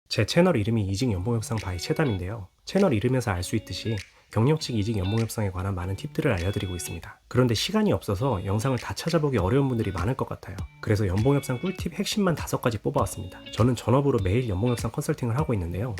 제 채널 이름이 이직 연봉협상 바이 채담인데요. 채널 이름에서 알 수 있듯이 경력직 이직 연봉협상에 관한 많은 팁들을 알려드리고 있습니다. 그런데 시간이 없어서 영상을 다 찾아보기 어려운 분들이 많을 것 같아요. 그래서 연봉협상 꿀팁 핵심만 5가지 뽑아왔습니다. 저는 전업으로 매일 연봉협상 컨설팅을 하고 있는데요.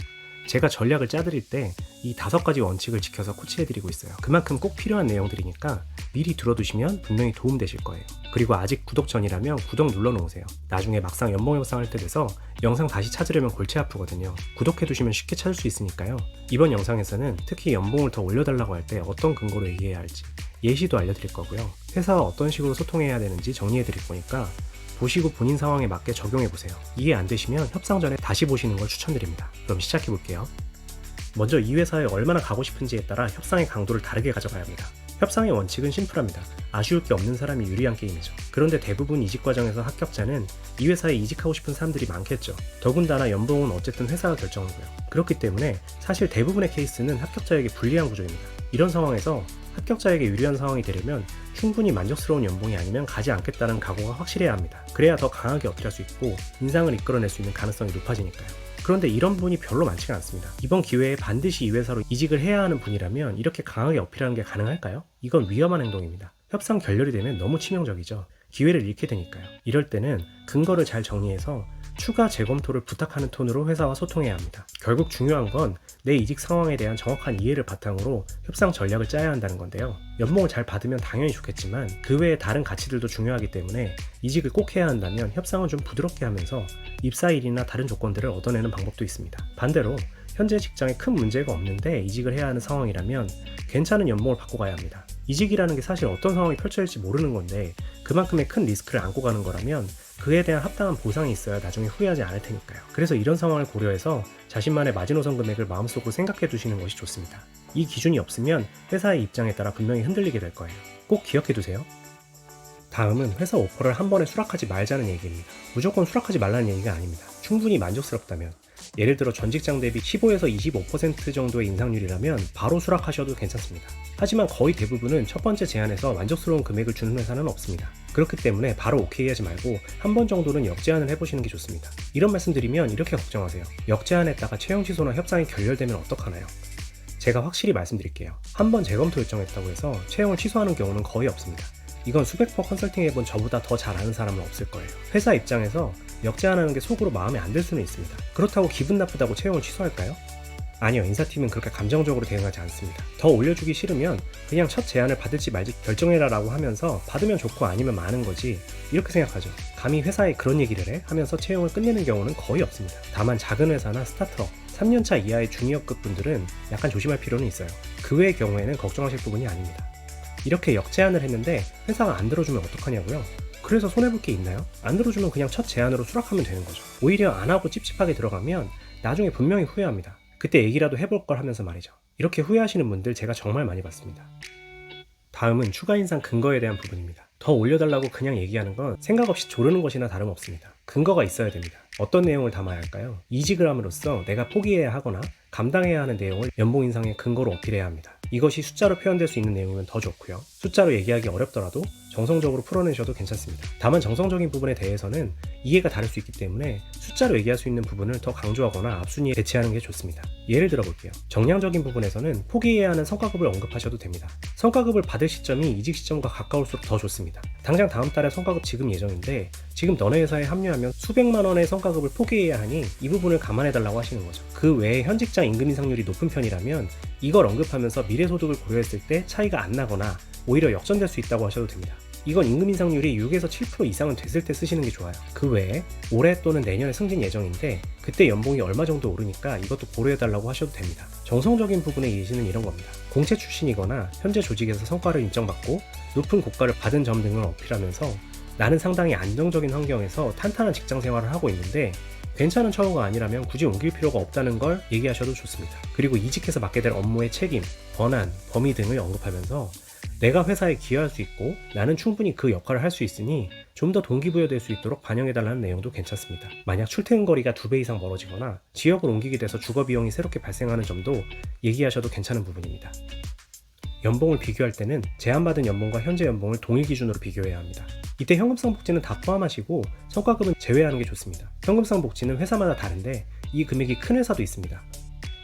제가 전략을 짜드릴 때 이 5가지 원칙을 지켜서 코치해드리고 있어요. 그만큼 꼭 필요한 내용들이니까 미리 들어두시면 분명히 도움되실 거예요. 그리고 아직 구독 전이라면 구독 눌러놓으세요. 나중에 막상 연봉협상 할 때 돼서 영상 다시 찾으려면 골치 아프거든요. 구독해두시면 쉽게 찾을 수 있으니까요. 이번 영상에서는 특히 연봉을 더 올려달라고 할 때 어떤 근거로 얘기해야 할지 예시도 알려드릴 거고요. 회사와 어떤 식으로 소통해야 되는지 정리해드릴 거니까 보시고 본인 상황에 맞게 적용해보세요. 이해 안 되시면 협상 전에 다시 보시는 걸 추천드립니다. 그럼 시작해볼게요. 먼저 이 회사에 얼마나 가고 싶은지에 따라 협상의 강도를 다르게 가져가야 합니다. 협상의 원칙은 심플합니다. 아쉬울 게 없는 사람이 유리한 게임이죠. 그런데 대부분 이직 과정에서 합격자는 이 회사에 이직하고 싶은 사람들이 많겠죠. 더군다나 연봉은 어쨌든 회사가 결정하고요. 그렇기 때문에 사실 대부분의 케이스는 합격자에게 불리한 구조입니다. 이런 상황에서 합격자에게 유리한 상황이 되려면 충분히 만족스러운 연봉이 아니면 가지 않겠다는 각오가 확실해야 합니다. 그래야 더 강하게 어필할 수 있고 인상을 이끌어낼 수 있는 가능성이 높아지니까요. 그런데 이런 분이 별로 많지가 않습니다. 이번 기회에 반드시 이 회사로 이직을 해야 하는 분이라면 이렇게 강하게 어필하는 게 가능할까요? 이건 위험한 행동입니다. 협상 결렬이 되면 너무 치명적이죠. 기회를 잃게 되니까요. 이럴 때는 근거를 잘 정리해서 추가 재검토를 부탁하는 톤으로 회사와 소통해야 합니다. 결국 중요한 건 내 이직 상황에 대한 정확한 이해를 바탕으로 협상 전략을 짜야 한다는 건데요. 연봉을 잘 받으면 당연히 좋겠지만 그 외에 다른 가치들도 중요하기 때문에 이직을 꼭 해야 한다면 협상은 좀 부드럽게 하면서 입사일이나 다른 조건들을 얻어내는 방법도 있습니다. 반대로 현재 직장에 큰 문제가 없는데 이직을 해야 하는 상황이라면 괜찮은 연봉을 받고 가야 합니다. 이직이라는 게 사실 어떤 상황이 펼쳐질지 모르는 건데 그만큼의 큰 리스크를 안고 가는 거라면 그에 대한 합당한 보상이 있어야 나중에 후회하지 않을 테니까요. 그래서 이런 상황을 고려해서 자신만의 마지노선 금액을 마음속으로 생각해 두시는 것이 좋습니다. 이 기준이 없으면 회사의 입장에 따라 분명히 흔들리게 될 거예요. 꼭 기억해 두세요. 다음은 회사 오퍼를 한 번에 수락하지 말자는 얘기입니다. 무조건 수락하지 말라는 얘기가 아닙니다. 충분히 만족스럽다면 예를 들어 전 직장 대비 15에서 25% 정도의 인상률이라면 바로 수락하셔도 괜찮습니다. 하지만 거의 대부분은 첫 번째 제안에서 만족스러운 금액을 주는 회사는 없습니다. 그렇기 때문에 바로 오케이 하지 말고 한 번 정도는 역제안을 해보시는 게 좋습니다. 이런 말씀 드리면 이렇게 걱정하세요. 역제안했다가 채용 취소나 협상이 결렬되면 어떡하나요? 제가 확실히 말씀드릴게요. 한 번 재검토 요청했다고 해서 채용을 취소하는 경우는 거의 없습니다. 이건 수백 번 컨설팅 해본 저보다 더 잘 아는 사람은 없을 거예요. 회사 입장에서 역제안하는 게 속으로 마음에 안 들 수는 있습니다. 그렇다고 기분 나쁘다고 채용을 취소할까요? 아니요, 인사팀은 그렇게 감정적으로 대응하지 않습니다. 더 올려주기 싫으면 그냥 첫 제안을 받을지 말지 결정해라 라고 하면서 받으면 좋고 아니면 마는 거지 이렇게 생각하죠. 감히 회사에 그런 얘기를 해? 하면서 채용을 끝내는 경우는 거의 없습니다. 다만 작은 회사나 스타트업 3년차 이하의 주니어급 분들은 약간 조심할 필요는 있어요. 그 외의 경우에는 걱정하실 부분이 아닙니다. 이렇게 역제안을 했는데 회사가 안 들어주면 어떡하냐고요? 그래서 손해볼 게 있나요? 안 들어주면 그냥 첫 제안으로 수락하면 되는 거죠. 오히려 안 하고 찝찝하게 들어가면 나중에 분명히 후회합니다. 그때 얘기라도 해볼 걸 하면서 말이죠. 이렇게 후회하시는 분들 제가 정말 많이 봤습니다. 다음은 추가 인상 근거에 대한 부분입니다. 더 올려달라고 그냥 얘기하는 건 생각 없이 조르는 것이나 다름없습니다. 근거가 있어야 됩니다. 어떤 내용을 담아야 할까요? 이직을 함으로써 내가 포기해야 하거나 감당해야 하는 내용을 연봉 인상의 근거로 어필해야 합니다. 이것이 숫자로 표현될 수 있는 내용이면 더 좋고요. 숫자로 얘기하기 어렵더라도 정성적으로 풀어내셔도 괜찮습니다. 다만 정성적인 부분에 대해서는 이해가 다를 수 있기 때문에 숫자로 얘기할 수 있는 부분을 더 강조하거나 앞순위에 배치하는 게 좋습니다. 예를 들어 볼게요. 정량적인 부분에서는 포기해야 하는 성과급을 언급하셔도 됩니다. 성과급을 받을 시점이 이직 시점과 가까울수록 더 좋습니다. 당장 다음 달에 성과급 지급 예정인데 지금 너네 회사에 합류하면 수백만 원의 성과급을 포기해야 하니 이 부분을 감안해달라고 하시는 거죠. 그 외에 현 직장 임금 인상률이 높은 편이라면 이걸 언급하면서 미래소득을 고려했을 때 차이가 안 나거나 오히려 역전될 수 있다고 하셔도 됩니다. 이건 임금 인상률이 6에서 7% 이상은 됐을 때 쓰시는 게 좋아요. 그 외에 올해 또는 내년에 승진 예정인데 그때 연봉이 얼마 정도 오르니까 이것도 고려해달라고 하셔도 됩니다. 정성적인 부분의 예시는 이런 겁니다. 공채 출신이거나 현재 조직에서 성과를 인정받고 높은 고가를 받은 점 등을 어필하면서 나는 상당히 안정적인 환경에서 탄탄한 직장 생활을 하고 있는데 괜찮은 처우가 아니라면 굳이 옮길 필요가 없다는 걸 얘기하셔도 좋습니다. 그리고 이직해서 맡게 될 업무의 책임, 권한, 범위 등을 언급하면서 내가 회사에 기여할 수 있고 나는 충분히 그 역할을 할 수 있으니 좀 더 동기부여될 수 있도록 반영해달라는 내용도 괜찮습니다. 만약 출퇴근 거리가 2배 이상 멀어지거나 지역을 옮기게 돼서 주거 비용이 새롭게 발생하는 점도 얘기하셔도 괜찮은 부분입니다. 연봉을 비교할 때는 제안받은 연봉과 현재 연봉을 동일 기준으로 비교해야 합니다. 이때 현금성 복지는 다 포함하시고 성과급은 제외하는 게 좋습니다. 현금성 복지는 회사마다 다른데 이 금액이 큰 회사도 있습니다.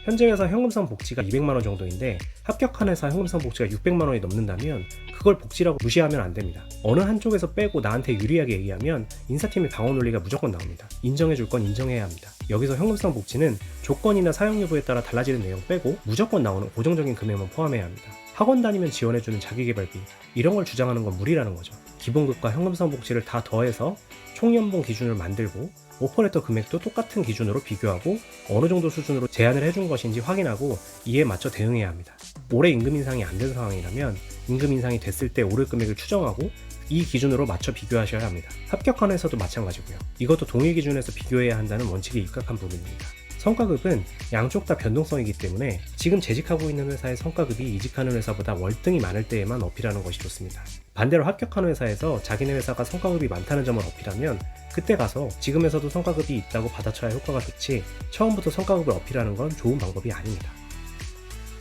현재 회사 현금성 복지가 200만원 정도인데 합격한 회사 현금성 복지가 600만원이 넘는다면 그걸 복지라고 무시하면 안 됩니다. 어느 한쪽에서 빼고 나한테 유리하게 얘기하면 인사팀의 방어 논리가 무조건 나옵니다. 인정해줄 건 인정해야 합니다. 여기서 현금성 복지는 조건이나 사용 여부에 따라 달라지는 내용 빼고 무조건 나오는 고정적인 금액만 포함해야 합니다. 학원 다니면 지원해주는 자기계발비 이런 걸 주장하는 건 무리라는 거죠. 기본급과 현금성 복지를 다 더해서 총연봉 기준을 만들고 오퍼레터 금액도 똑같은 기준으로 비교하고 어느 정도 수준으로 제한을 해준 것인지 확인하고 이에 맞춰 대응해야 합니다. 올해 임금 인상이 안 된 상황이라면 임금 인상이 됐을 때 오를 금액을 추정하고 이 기준으로 맞춰 비교하셔야 합니다. 합격한 회사도 마찬가지고요. 이것도 동일 기준에서 비교해야 한다는 원칙에 입각한 부분입니다. 성과급은 양쪽 다 변동성이기 때문에 지금 재직하고 있는 회사의 성과급이 이직하는 회사보다 월등히 많을 때에만 어필하는 것이 좋습니다. 반대로 합격한 회사에서 자기네 회사가 성과급이 많다는 점을 어필하면 그때 가서 지금에서도 성과급이 있다고 받아쳐야 효과가 좋지 처음부터 성과급을 어필하는 건 좋은 방법이 아닙니다.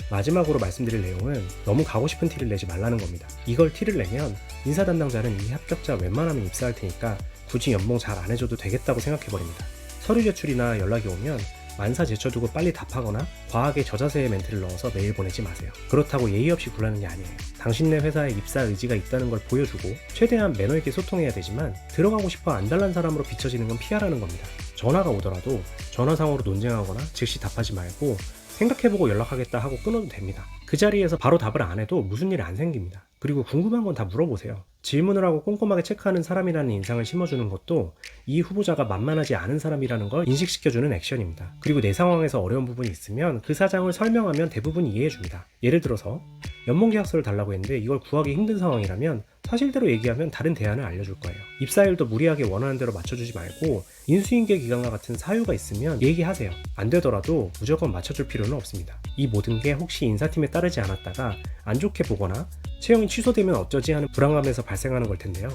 마지막으로 말씀드릴 내용은 너무 가고 싶은 티를 내지 말라는 겁니다. 이걸 티를 내면 인사 담당자는 이 합격자 웬만하면 입사할 테니까 굳이 연봉 잘 안 해줘도 되겠다고 생각해버립니다. 서류 제출이나 연락이 오면 만사 제쳐두고 빨리 답하거나 과하게 저자세의 멘트를 넣어서 메일 보내지 마세요. 그렇다고 예의 없이 굴라는 게 아니에요. 당신네 회사에 입사 의지가 있다는 걸 보여주고 최대한 매너 있게 소통해야 되지만 들어가고 싶어 안달난 사람으로 비춰지는 건 피하라는 겁니다. 전화가 오더라도 전화상으로 논쟁하거나 즉시 답하지 말고 생각해보고 연락하겠다 하고 끊어도 됩니다. 그 자리에서 바로 답을 안 해도 무슨 일이 안 생깁니다. 그리고 궁금한 건 다 물어보세요. 질문을 하고 꼼꼼하게 체크하는 사람이라는 인상을 심어주는 것도 이 후보자가 만만하지 않은 사람이라는 걸 인식시켜주는 액션입니다. 그리고 내 상황에서 어려운 부분이 있으면 그 사정을 설명하면 대부분 이해해줍니다. 예를 들어서 연봉계약서를 달라고 했는데 이걸 구하기 힘든 상황이라면 사실대로 얘기하면 다른 대안을 알려줄 거예요. 입사일도 무리하게 원하는 대로 맞춰주지 말고 인수인계 기간과 같은 사유가 있으면 얘기하세요. 안 되더라도 무조건 맞춰줄 필요는 없습니다. 이 모든 게 혹시 인사팀에 따르지 않았다가 안 좋게 보거나 채용이 취소되면 어쩌지 하는 불안감에서 발생하는 걸 텐데요.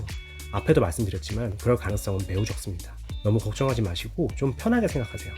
앞에도 말씀드렸지만 그럴 가능성은 매우 적습니다. 너무 걱정하지 마시고 좀 편하게 생각하세요.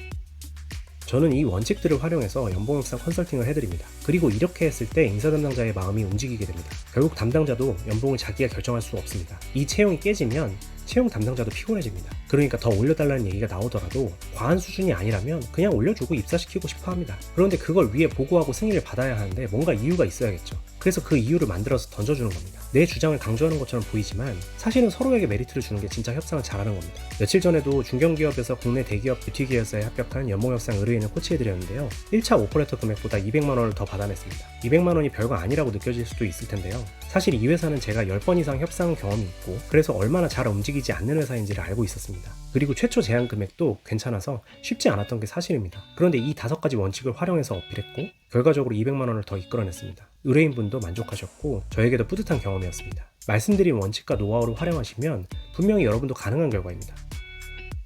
저는 이 원칙들을 활용해서 연봉 협상 컨설팅을 해드립니다. 그리고 이렇게 했을 때 인사 담당자의 마음이 움직이게 됩니다. 결국 담당자도 연봉을 자기가 결정할 수 없습니다. 이 채용이 깨지면 채용 담당자도 피곤해집니다. 그러니까 더 올려달라는 얘기가 나오더라도 과한 수준이 아니라면 그냥 올려주고 입사시키고 싶어 합니다. 그런데 그걸 위에 보고하고 승인을 받아야 하는데 뭔가 이유가 있어야겠죠. 그래서 그 이유를 만들어서 던져주는 겁니다. 내 주장을 강조하는 것처럼 보이지만 사실은 서로에게 메리트를 주는 게 진짜 협상을 잘하는 겁니다. 며칠 전에도 중견기업에서 국내 대기업 뷰티 계열사에 합격한 연봉 협상 의뢰인을 코치해드렸는데요. 1차 오퍼레터 금액보다 200만원을 더 받아냈습니다. 200만원이 별거 아니라고 느껴질 수도 있을 텐데요. 사실 이 회사는 제가 10번 이상 협상 경험이 있고 그래서 얼마나 잘 움직이지 않는 회사인지를 알고 있었습니다. 그리고 최초 제한 금액도 괜찮아서 쉽지 않았던 게 사실입니다. 그런데 이 5가지 원칙을 활용해서 어필했고 결과적으로 200만원을 더 이끌어냈습니다. 의뢰인분도 만족하셨고 저에게도 뿌듯한 경험이었습니다. 말씀드린 원칙과 노하우를 활용하시면 분명히 여러분도 가능한 결과입니다.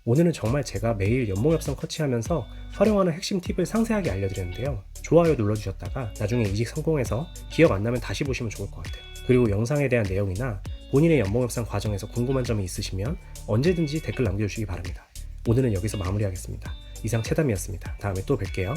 오늘은 정말 제가 매일 연봉협상 커치하면서 활용하는 핵심 팁을 상세하게 알려드렸는데요. 좋아요 눌러주셨다가 나중에 이직 성공해서 기억 안 나면 다시 보시면 좋을 것 같아요. 그리고 영상에 대한 내용이나 본인의 연봉협상 과정에서 궁금한 점이 있으시면 언제든지 댓글 남겨주시기 바랍니다. 오늘은 여기서 마무리하겠습니다. 이상 채담이었습니다. 다음에 또 뵐게요.